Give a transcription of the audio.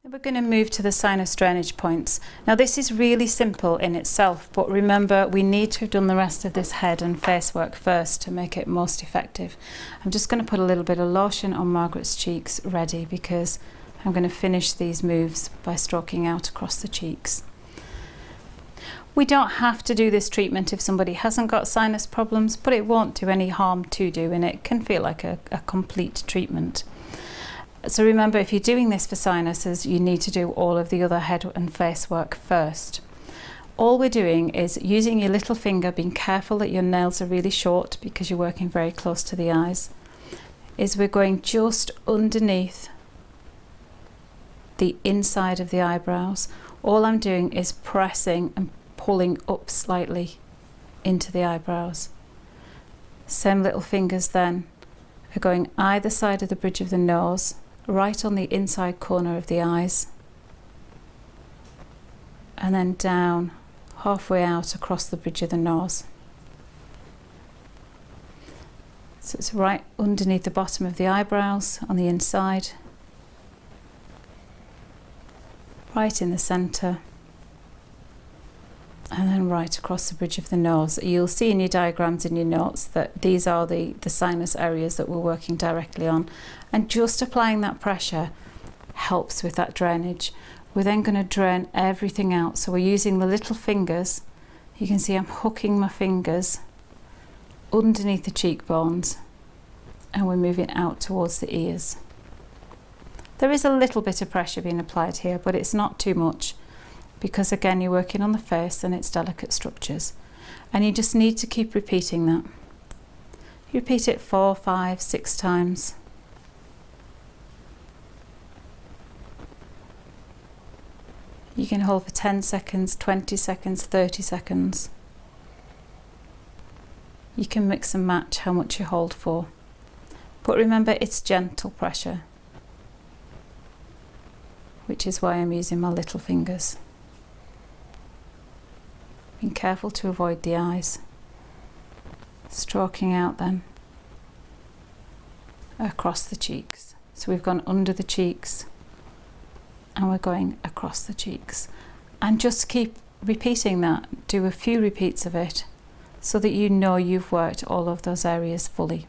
We're going to move to the sinus drainage points. Now this is really simple in itself, but remember we need to have done the rest of this head and face work first to make it most effective. I'm just going to put a little bit of lotion on Margaret's cheeks ready, because I'm going to finish these moves by stroking out across the cheeks. We don't have to do this treatment if somebody hasn't got sinus problems, but it won't do any harm to do, and it can feel like a complete treatment. So remember, if you're doing this for sinuses, you need to do all of the other head and face work first. All we're doing is using your little finger, being careful that your nails are really short because you're working very close to the eyes, is we're going just underneath the inside of the eyebrows. All I'm doing is pressing and pulling up slightly into the eyebrows. Same little fingers then are going either side of the bridge of the nose, right on the inside corner of the eyes, and then down halfway out across the bridge of the nose. So it's right underneath the bottom of the eyebrows on the inside, right in the centre, and then right across the bridge of the nose. You'll see in your diagrams in your notes that these are the sinus areas that we're working directly on, and just applying that pressure helps with that drainage. We're then going to drain everything out, so we're using the little fingers. You can see I'm hooking my fingers underneath the cheekbones, and we're moving out towards the ears. There is a little bit of pressure being applied here, but it's not too much, because again you're working on the face and its delicate structures, and you just need to keep repeating that. You repeat it 4, 5, 6 times. You can hold for 10 seconds, 20 seconds, 30 seconds. You can mix and match how much you hold for, but remember it's gentle pressure, which is why I'm using my little fingers. Being careful to avoid the eyes. Stroking out then across the cheeks. So we've gone under the cheeks and we're going across the cheeks. And just keep repeating that. Do a few repeats of it so that you know you've worked all of those areas fully.